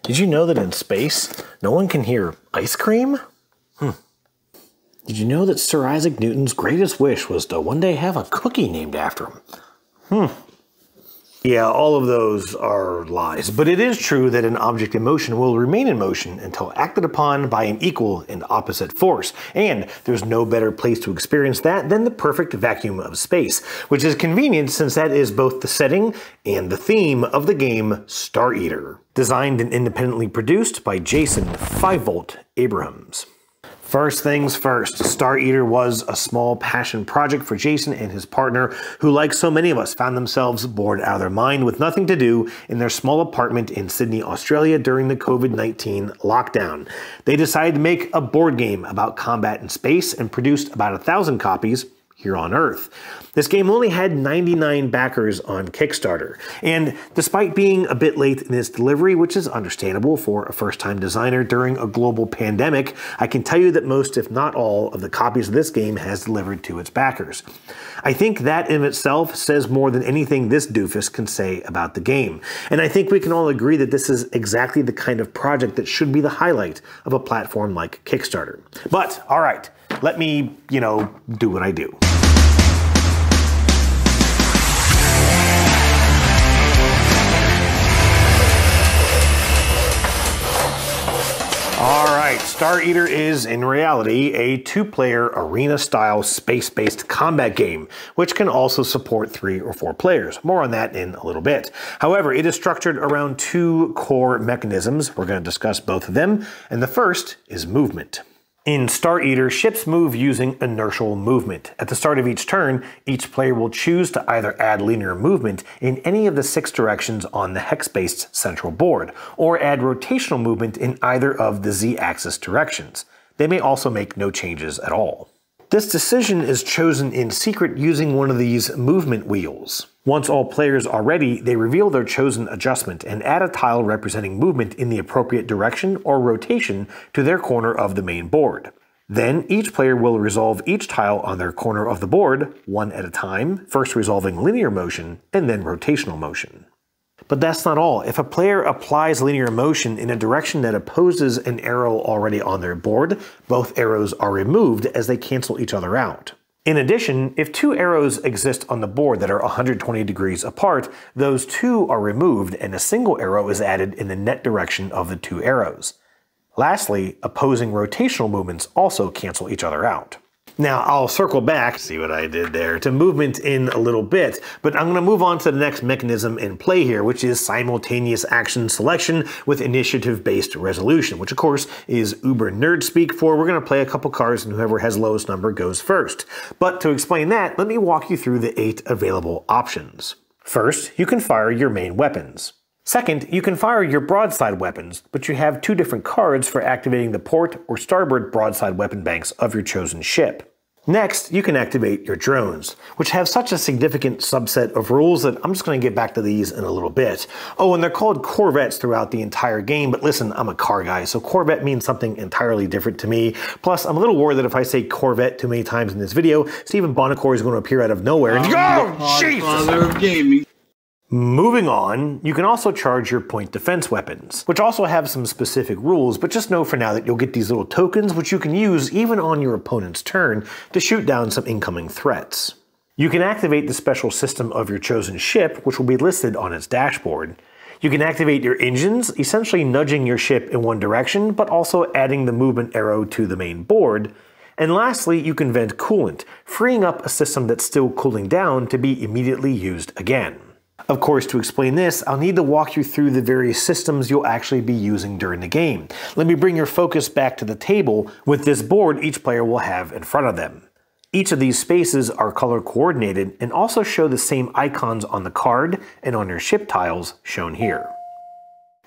Did you know that in space, no one can hear ice cream? Did you know that Sir Isaac Newton's greatest wish was to one day have a cookie named after him? Yeah, all of those are lies, but it is true that an object in motion will remain in motion until acted upon by an equal and opposite force, and there's no better place to experience that than the perfect vacuum of space, which is convenient since that is both the setting and the theme of the game Star Eater. Designed and independently produced by Jason 5V Abrahams. First things first, Star Eater was a small passion project for Jason and his partner, who, like so many of us, found themselves bored out of their mind with nothing to do in their small apartment in Sydney, Australia during the COVID-19 lockdown. They decided to make a board game about combat in space and produced about 1,000 copies here on Earth. This game only had 99 backers on Kickstarter, and despite being a bit late in its delivery, which is understandable for a first-time designer during a global pandemic, I can tell you that most, if not all, of the copies of this game has delivered to its backers. I think that in itself says more than anything this doofus can say about the game, and I think we can all agree that this is exactly the kind of project that should be the highlight of a platform like Kickstarter. But, alright, let me, do what I do. Alright, Star Eater is, in reality, a two-player arena-style space-based combat game, which can also support 3 or 4 players. More on that in a little bit. However, it is structured around 2 core mechanisms. We're going to discuss both of them, and the first is movement. In Star Eater, ships move using inertial movement. At the start of each turn, each player will choose to either add linear movement in any of the 6 directions on the hex-based central board, or add rotational movement in either of the z-axis directions. They may also make no changes at all. This decision is chosen in secret using one of these movement wheels. Once all players are ready, they reveal their chosen adjustment and add a tile representing movement in the appropriate direction or rotation to their corner of the main board. Then each player will resolve each tile on their corner of the board, one at a time, first resolving linear motion and then rotational motion. But that's not all. If a player applies linear motion in a direction that opposes an arrow already on their board, both arrows are removed as they cancel each other out. In addition, if 2 arrows exist on the board that are 120 degrees apart, those 2 are removed and a single arrow is added in the net direction of the 2 arrows. Lastly, opposing rotational movements also cancel each other out. Now, I'll circle back, see what I did there, to movement in a little bit, but I'm going to move on to the next mechanism in play here, which is simultaneous action selection with initiative-based resolution, which of course is uber nerd speak for we're going to play a couple cards and whoever has lowest number goes first. But to explain that, let me walk you through the 8 available options. First, you can fire your main weapons. Second, you can fire your broadside weapons, but you have 2 different cards for activating the port or starboard broadside weapon banks of your chosen ship. Next, you can activate your drones, which have such a significant subset of rules that I'm just going to get back to these in a little bit. Oh, and they're called corvettes throughout the entire game, but listen, I'm a car guy, so corvette means something entirely different to me. Plus, I'm a little worried that if I say corvette too many times in this video, Stephen Bonacore is going to appear out of nowhere and oh, Jesus! Moving on, you can also charge your point defense weapons, which also have some specific rules, but just know for now that you'll get these little tokens which you can use even on your opponent's turn to shoot down some incoming threats. You can activate the special system of your chosen ship, which will be listed on its dashboard. You can activate your engines, essentially nudging your ship in one direction, but also adding the movement arrow to the main board. And lastly, you can vent coolant, freeing up a system that's still cooling down to be immediately used again. Of course, to explain this, I'll need to walk you through the various systems you'll actually be using during the game. Let me bring your focus back to the table with this board each player will have in front of them. Each of these spaces are color coordinated and also show the same icons on the card and on your ship tiles shown here.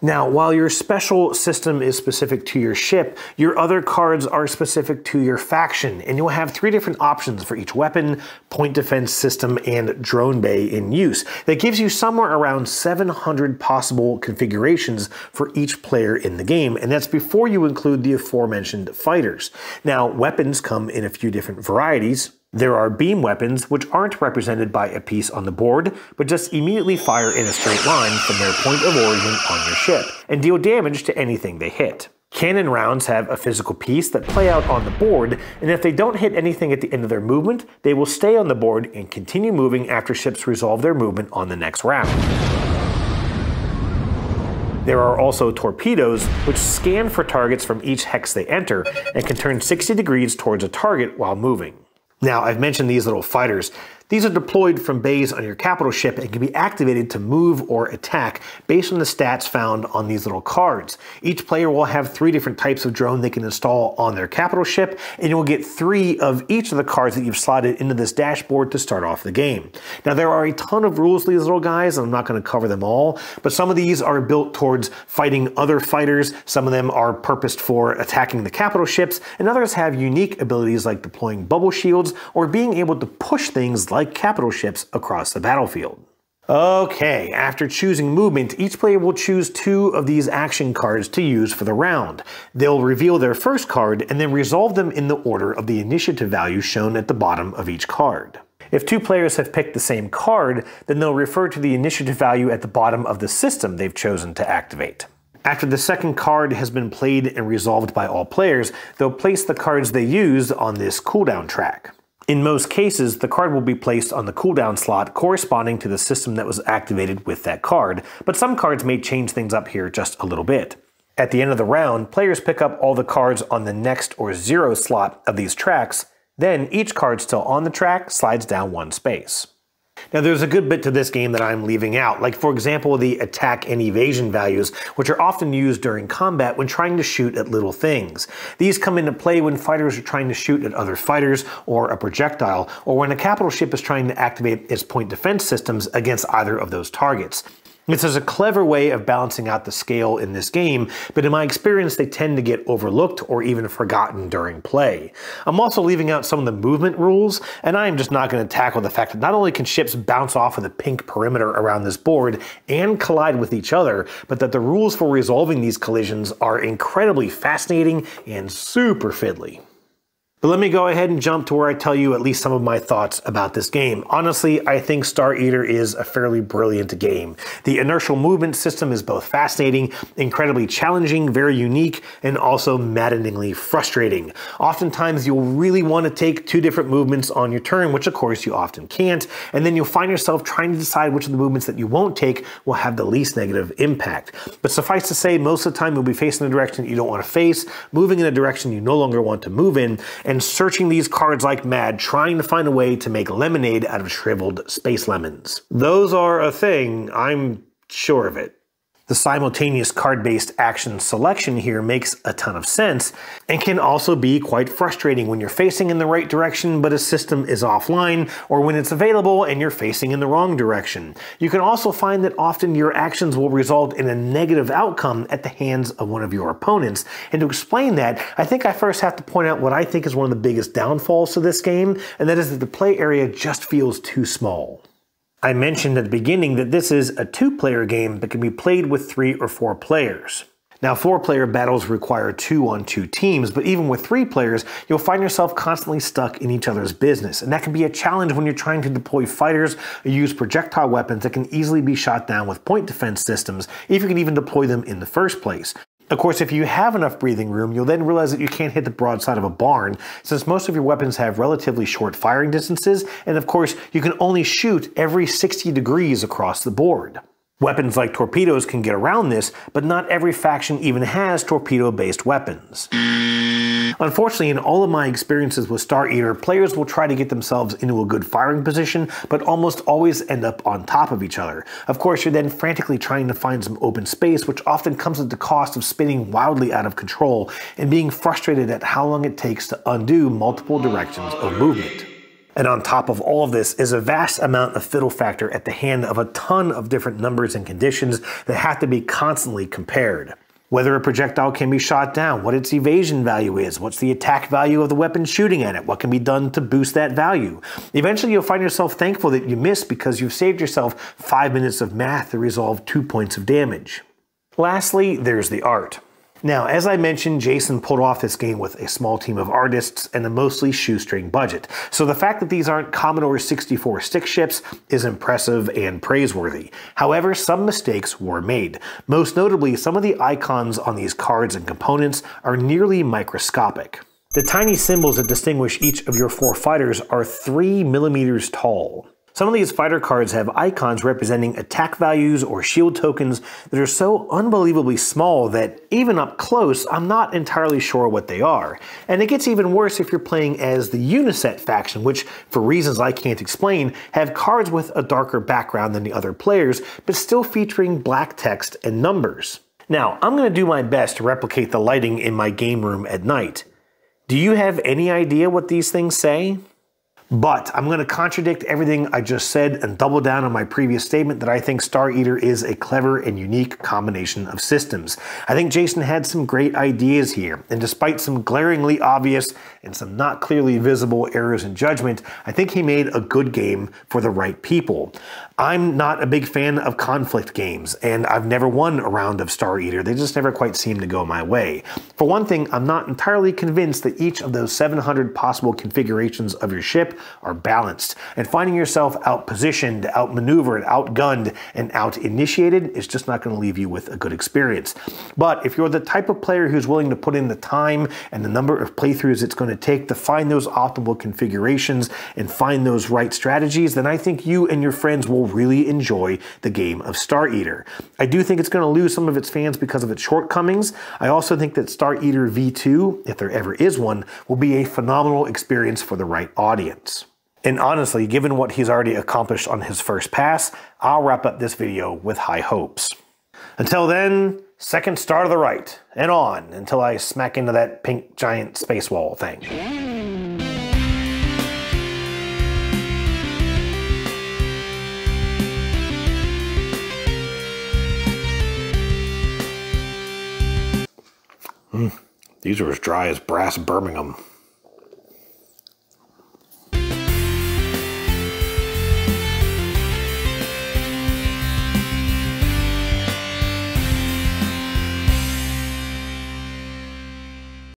Now, while your special system is specific to your ship, your other cards are specific to your faction, and you'll have 3 different options for each weapon, point defense system, and drone bay in use. That gives you somewhere around 700 possible configurations for each player in the game, and that's before you include the aforementioned fighters. Now, weapons come in a few different varieties. There are beam weapons, which aren't represented by a piece on the board, but just immediately fire in a straight line from their point of origin on your ship, and deal damage to anything they hit. Cannon rounds have a physical piece that play out on the board, and if they don't hit anything at the end of their movement, they will stay on the board and continue moving after ships resolve their movement on the next round. There are also torpedoes, which scan for targets from each hex they enter, and can turn 60 degrees towards a target while moving. Now, I've mentioned these little fighters. These are deployed from bays on your capital ship and can be activated to move or attack based on the stats found on these little cards. Each player will have 3 different types of drone they can install on their capital ship, and you'll get 3 of each of the cards that you've slotted into this dashboard to start off the game. Now, there are a ton of rules to these little guys, and I'm not going to cover them all, but some of these are built towards fighting other fighters, some of them are purposed for attacking the capital ships, and others have unique abilities like deploying bubble shields or being able to push things like capital ships across the battlefield. Okay, after choosing movement, each player will choose 2 of these action cards to use for the round. They'll reveal their first card and then resolve them in the order of the initiative value shown at the bottom of each card. If 2 players have picked the same card, then they'll refer to the initiative value at the bottom of the system they've chosen to activate. After the second card has been played and resolved by all players, they'll place the cards they used on this cooldown track. In most cases, the card will be placed on the cooldown slot corresponding to the system that was activated with that card, but some cards may change things up here just a little bit. At the end of the round, players pick up all the cards on the next or 0 slot of these tracks, then each card still on the track slides down 1 space. Now, there's a good bit to this game that I'm leaving out, like for example the attack and evasion values, which are often used during combat when trying to shoot at little things. These come into play when fighters are trying to shoot at other fighters or a projectile, or when a capital ship is trying to activate its point defense systems against either of those targets. This is a clever way of balancing out the scale in this game, but in my experience they tend to get overlooked or even forgotten during play. I'm also leaving out some of the movement rules, and I am just not going to tackle the fact that not only can ships bounce off of the pink perimeter around this board and collide with each other, but that the rules for resolving these collisions are incredibly fascinating and super fiddly. But let me go ahead and jump to where I tell you at least some of my thoughts about this game. Honestly, I think Star Eater is a fairly brilliant game. The inertial movement system is both fascinating, incredibly challenging, very unique, and also maddeningly frustrating. Oftentimes, you'll really want to take 2 different movements on your turn, which of course you often can't, and then you'll find yourself trying to decide which of the movements that you won't take will have the least negative impact. But suffice to say, most of the time you'll be facing a direction you don't want to face, moving in a direction you no longer want to move in, and searching these cards like mad, trying to find a way to make lemonade out of shriveled space lemons. Those are a thing, I'm sure of it. The simultaneous card-based action selection here makes a ton of sense, and can also be quite frustrating when you're facing in the right direction but a system is offline, or when it's available and you're facing in the wrong direction. You can also find that often your actions will result in a negative outcome at the hands of one of your opponents, and to explain that, I think I first have to point out what I think is one of the biggest downfalls to this game, and that is that the play area just feels too small. I mentioned at the beginning that this is a 2-player game that can be played with 3 or 4 players. Now, 4-player battles require 2-on-2 teams, but even with 3 players, you'll find yourself constantly stuck in each other's business, and that can be a challenge when you're trying to deploy fighters or use projectile weapons that can easily be shot down with point defense systems, if you can even deploy them in the first place. Of course, if you have enough breathing room, you'll then realize that you can't hit the broadside of a barn, since most of your weapons have relatively short firing distances, and of course, you can only shoot every 60 degrees across the board. Weapons like torpedoes can get around this, but not every faction even has torpedo-based weapons. Unfortunately, in all of my experiences with Star Eater, players will try to get themselves into a good firing position, but almost always end up on top of each other. Of course, you're then frantically trying to find some open space, which often comes at the cost of spinning wildly out of control and being frustrated at how long it takes to undo multiple directions of movement. And on top of all of this is a vast amount of fiddle factor at the hand of a ton of different numbers and conditions that have to be constantly compared. Whether a projectile can be shot down, what its evasion value is, what's the attack value of the weapon shooting at it, what can be done to boost that value. Eventually you'll find yourself thankful that you missed because you've saved yourself 5 minutes of math to resolve 2 points of damage. Lastly, there's the art. Now, as I mentioned, Jason pulled off this game with a small team of artists and a mostly shoestring budget. So the fact that these aren't Commodore 64 stick ships is impressive and praiseworthy. However, some mistakes were made. Most notably, some of the icons on these cards and components are nearly microscopic. The tiny symbols that distinguish each of your 4 fighters are 3 millimeters tall. Some of these fighter cards have icons representing attack values or shield tokens that are so unbelievably small that even up close, I'm not entirely sure what they are. And it gets even worse if you're playing as the Uniset faction, which, for reasons I can't explain, have cards with a darker background than the other players, but still featuring black text and numbers. Now, I'm going to do my best to replicate the lighting in my game room at night. Do you have any idea what these things say? But I'm going to contradict everything I just said and double down on my previous statement that I think Star Eater is a clever and unique combination of systems. I think Jason had some great ideas here, and despite some glaringly obvious and some not clearly visible errors in judgment, I think he made a good game for the right people. I'm not a big fan of conflict games, and I've never won a round of Star Eater. They just never quite seem to go my way. For one thing, I'm not entirely convinced that each of those 700 possible configurations of your ship are balanced, and finding yourself outpositioned, outmaneuvered, outgunned, and out-initiated is just not going to leave you with a good experience. But if you're the type of player who's willing to put in the time and the number of playthroughs it's going to take to find those optimal configurations and find those right strategies, then I think you and your friends will really enjoy the game of Star Eater. I do think it's going to lose some of its fans because of its shortcomings. I also think that Star Eater V2, if there ever is one, will be a phenomenal experience for the right audience. And honestly, given what he's already accomplished on his first pass, I'll wrap up this video with high hopes. Until then, second star to the right, and on until I smack into that pink giant space wall thing. These are as dry as brass Birmingham.